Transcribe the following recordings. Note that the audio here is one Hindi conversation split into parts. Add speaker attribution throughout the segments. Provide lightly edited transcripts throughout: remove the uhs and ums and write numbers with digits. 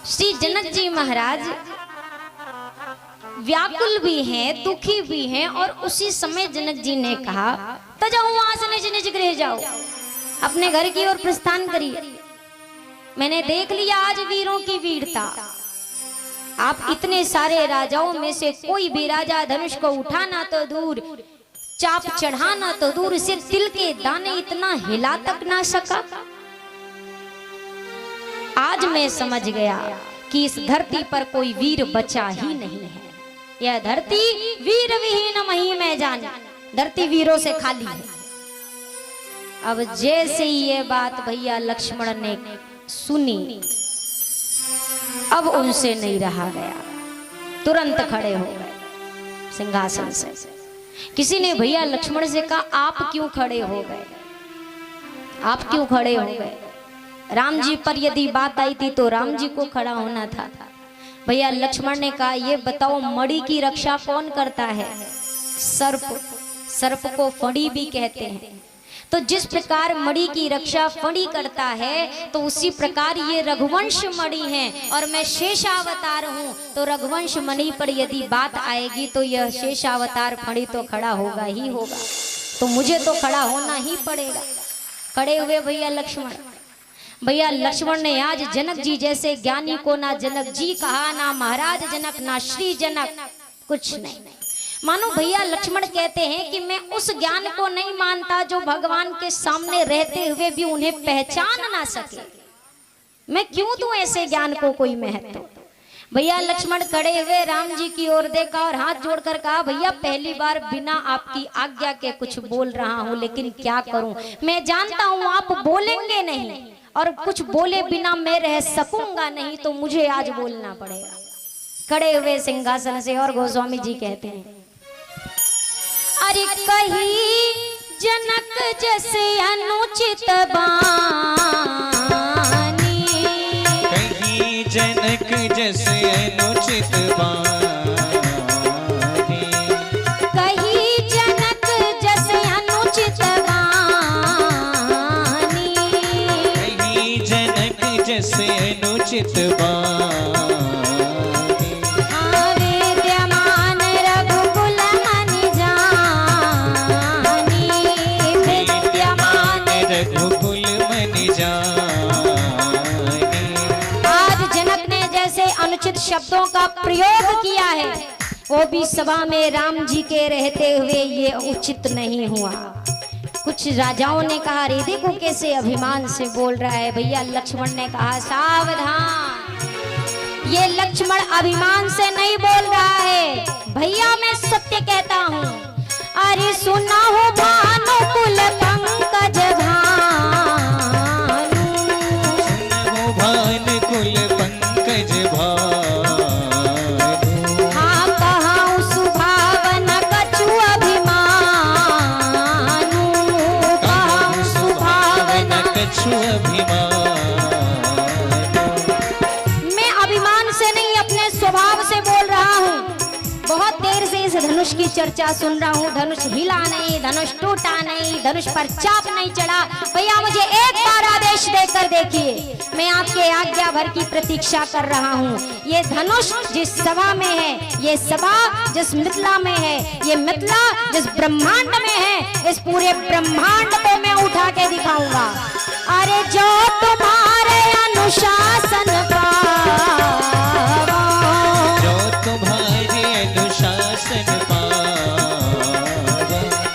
Speaker 1: श्री जनक जी महाराज व्याकुल भी हैं, दुखी भी हैं, और उसी समय जनक जी ने कहा तो जाओ वहां से निज निज गृह जाओ, अपने घर की ओर प्रस्थान करिए। मैंने देख लिया आज वीरों की वीरता। आप इतने सारे राजाओं में से कोई भी राजा धनुष को उठाना तो दूर, चाप चढ़ाना तो दूर, से तिल के दाने इतना हिला तक ना सका। आज मैं समझ गया कि इस धरती पर कोई वीर बचा ही नहीं है। यह धरती वीर विहीन मही में जान, धरती वीरों से खाली है। अब जैसे ही ये बात भैया लक्ष्मण ने सुनी, अब उनसे नहीं रहा गया, तुरंत खड़े हो गए सिंहासन से। किसी ने भैया लक्ष्मण से कहा आप क्यों खड़े हो गए, आप क्यों खड़े हो गए? राम जी पर यदि बात आई थी तो राम जी को खड़ा होना था। भैया लक्ष्मण ने कहा ये बताओ मणि की रक्षा कौन करता है? सर्प, सर्प को फणी भी कहते हैं। तो जिस प्रकार मणि की रक्षा फणी करता है तो उसी प्रकार ये रघुवंश मणि है और मैं शेषावतार हूँ। तो रघुवंश मणि पर यदि बात आएगी तो यह शेषावतार फणी तो खड़ा होगा ही होगा, तो मुझे तो खड़ा होना ही पड़ेगा। खड़े हुए भैया लक्ष्मण। भैया लक्ष्मण ने आज जनक जी जैसे ज्ञानी को ना जनक जी कहा, ना महाराज जनक, ना श्री जनक, कुछ नहीं। मानो भैया लक्ष्मण कहते हैं कि मैं उस ज्ञान को नहीं मानता जो भगवान के सामने रहते हुए भी उन्हें पहचान ना सके। मैं क्यों दूं ऐसे ज्ञान को कोई महत्व? भैया लक्ष्मण खड़े हुए राम जी की ओर देखा और हाथ जोड़कर कहा भैया पहली बार बिना आपकी आज्ञा के कुछ बोल रहा हूं, लेकिन क्या करूं? मैं जानता हूं आप बोलेंगे नहीं और कुछ बोले बिना मैं रह सकूंगा नहीं, तो मुझे आज बोलना पड़ेगा। खड़े हुए सिंहासन से और गोस्वामी जी कहते हैं अरे कही जनक जैसे अनुचित बानी,
Speaker 2: कही जनक जैसे अनुचित बानी,
Speaker 1: कही जनक जैसे अनुचित बानी,
Speaker 2: कही जनक जैसे अनुचित बानी,
Speaker 1: शब्दों का प्रयोग किया है, वो भी सभा में राम जी के रहते हुए ये उचित नहीं हुआ। कुछ राजाओं ने कहा रे देखो कैसे अभिमान से बोल रहा है। भैया लक्ष्मण ने कहा सावधान, ये लक्ष्मण अभिमान से नहीं बोल रहा है, भैया मैं सत्य कहता हूँ। अरे सुना हो भानुकुल पंकज भानु,
Speaker 2: सुना हो भानुकुल पंकज भानु,
Speaker 1: मैं अभिमान से नहीं अपने स्वभाव से बोल रहा हूँ। बहुत देर से इस धनुष की चर्चा सुन रहा हूँ। धनुष हिला नहीं, धनुष टूटा नहीं, धनुष पर चाप नहीं चढ़ा। भैया मुझे एक बार आदेश देकर देखिए, मैं आपके आज्ञा भर की प्रतीक्षा कर रहा हूँ। ये धनुष जिस सभा में है, ये सभा जिस मिथिला में है, ये मिथिला जिस ब्रह्मांड में है, इस पूरे ब्रह्मांड को मैं उठा के दिखाऊंगा। अरे जो तुम्हारे अनुशासन पावा,
Speaker 2: जो तुम्हारे अनुशासन पावा,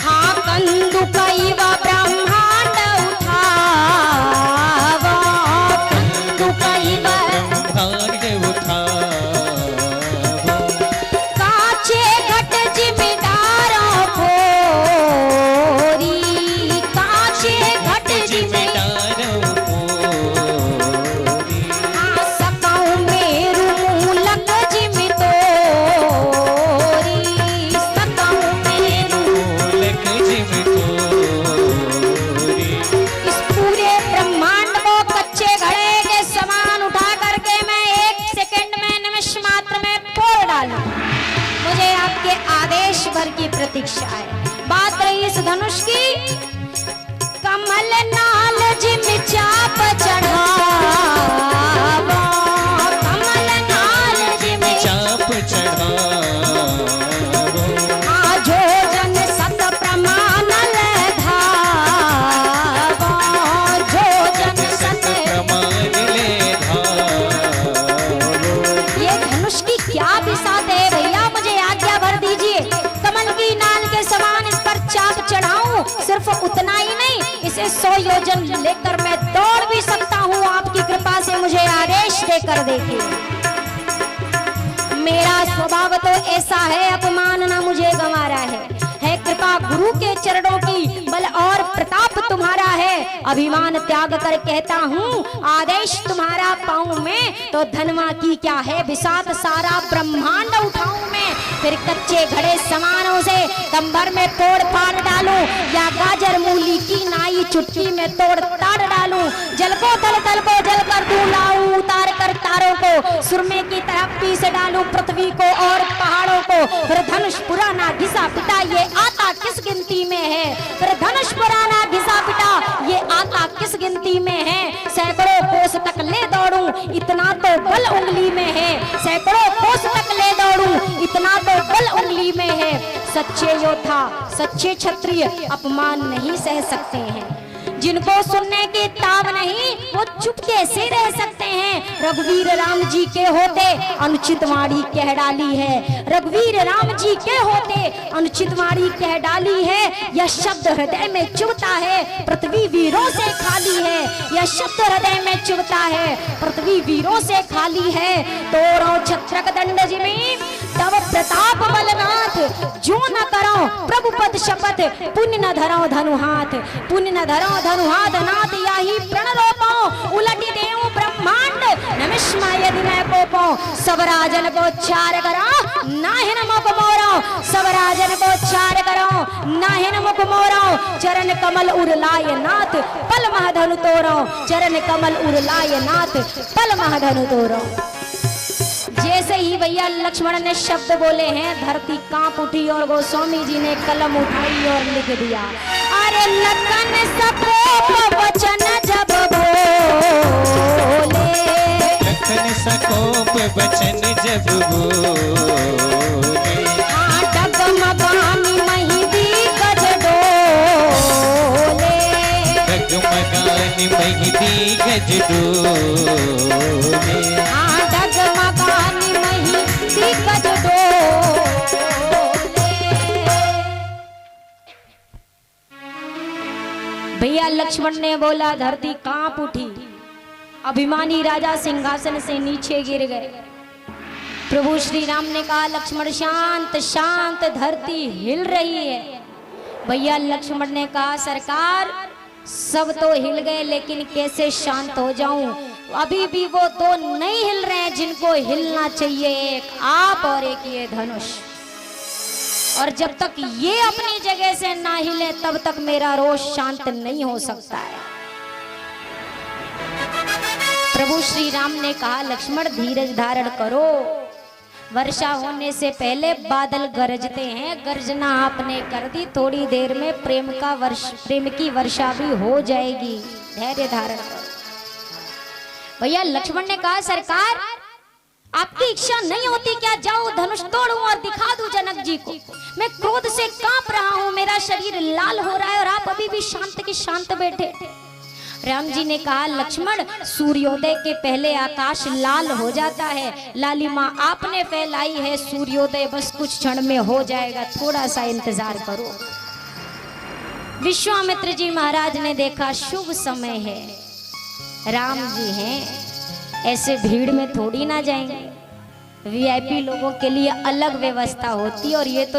Speaker 1: हाँ कंदुकैव ब्रह्मांड उठावा, कंदुकैव
Speaker 2: ब्रह्मांड उठावा,
Speaker 1: काचे घट जिम्मेदारों फोरी, काचे घट जिम्मेदारों फोरी, हाँ सकाऊ मेरू मूलक जिम्मेदारी, सकाऊ मेरू
Speaker 2: मूलक जिम्मेदारी।
Speaker 1: इस पूरे ब्रह्मांड को कच्चे घड़े के समान उठा करके मैं 1 सेकंड में निमिष मात्र में फोड़ डालूं। मुझे आपके आदेश भर की प्रतीक्षा है। बात रही इस धनुष की, कमल नाल जिम चाप चढ़ावा, कमल से 100 योजन लेकर मैं दौड़ भी सकता हूँ, आपकी कृपा से मुझे आदेश देकर देखिए। मेरा स्वभाव तो ऐसा है, अपमान ना मुझे गंवारा है कृपा गुरु के चरणों की, बल और प्रताप तुम्हारा है। अभिमान त्याग कर कहता हूँ, आदेश तुम्हारा पाऊं मैं, तो धनवा की क्या है बिसात, सारा ब्रह्मांड उठाऊं मैं। फिर कच्चे घड़े समानों से कंबर में तोड़ फाड़ डालूं, या गाजर मूली की नाई चुटकी में तोड़ ताड़ डालूं। जल को तल तल को जल कर दूं, लाऊं उतार कर तारों को, सुरमे की तरफ पीस डालूं पृथ्वी को और पहाड़ों को। फिर धनुष पुराना घिसा पिटा, ये आता किस गिनती में है। फिर धनुष पुराना घिसा पिटा, ये आता किस गिनती में है। सैकड़ों कोस तक ले दौड़ूं, इतना तो बल उंगली में है। सैकड़ों कोस तक ले दौड़ूं, इतना तो बल उंगली में है। सच्चे योद्धा सच्चे क्षत्रिय अपमान नहीं सह सकते हैं। जिनको सुनने की ताब नहीं, वो चुप कैसे रह सकते हैं। रघुवीर राम जी के होते अनुचित वाणी कह डाली है। रघुवीर राम जी के होते अनुचित वाणी कह डाली है। यह शब्द हृदय में चुभता है, पृथ्वी वीरों से खाली है। यह शब्द हृदय में चुभता है, पृथ्वी वीरों से खाली है। तोड़ो छत्रक दंड जिमी तब प्रताप बलनाथ, जो न करो प्रभु पद शपथ, पुण्य न धरो धनु हाथ। पुण्य न धरो धनु हाथ, नाथ यही प्रण लो पाओ, उलटी देऊं ब्रह्मांड नमिष्मा यदि मैं को पाओ। सब राजन को चार करो, नाहिन मुख मोरो। सब राजन को चार करो, नाहिन मुख मोरो। चरण कमल उरलाय नाथ, पल मह धनु तोरो। चरण कमल उरलाय नाथ, पल मह धनु तोरो। जैसे ही भैया लक्ष्मण ने शब्द बोले हैं, धरती कांप उठी और गोस्वामी जी ने कलम उठाई और लिख दिया। अरे लखन सकोप वचन जब बोले,
Speaker 2: लखन सकोप वचन जब बोले,
Speaker 1: डगमगानी महिदी गज डोले।
Speaker 2: डगमगानी महिदी गज डोले,
Speaker 1: भैया लक्ष्मण ने बोला, धरती कांप उठी। अभिमानी राजा सिंहासन से नीचे गिर गए। प्रभु श्री राम ने कहा, लक्ष्मण शांत शांत, धरती हिल रही है। भैया लक्ष्मण ने कहा, सरकार सब तो हिल गए, लेकिन कैसे शांत हो जाऊं। अभी भी वो दो नहीं हिल रहे हैं जिनको हिलना चाहिए, एक आप और एक ये धनुष। और जब तक ये अपनी जगह से ना हिले तब तक मेरा रोष शांत नहीं हो सकता है। प्रभु श्री राम ने कहा, लक्ष्मण धीरज धारण करो। वर्षा होने से पहले बादल गरजते हैं, गर्जना आपने कर दी, थोड़ी देर में प्रेम की वर्षा भी हो जाएगी, धैर्य धारण करो। भैया लक्ष्मण ने कहा, सरकार आपकी इच्छा नहीं होती क्या जाऊं धनुष तोड़ूं और दिखा दूं जनक जी को। मैं क्रोध से कांप रहा हूं, मेरा शरीर लाल हो रहा है और आप अभी भी शांत के शांत बैठे। राम जी ने कहा, लक्ष्मण सूर्योदय के पहले आकाश लाल हो जाता है, लालिमा आपने फैलाई है, सूर्योदय बस कुछ क्षण में हो जाएगा, थोड़ा सा इंतजार करो। विश्वामित्र जी महाराज ने देखा शुभ समय है, राम जी हैं, ऐसे भीड़ में थोड़ी ना जाएंगे। वीआईपी लोगों के लिए अलग व्यवस्था होती है और ये तो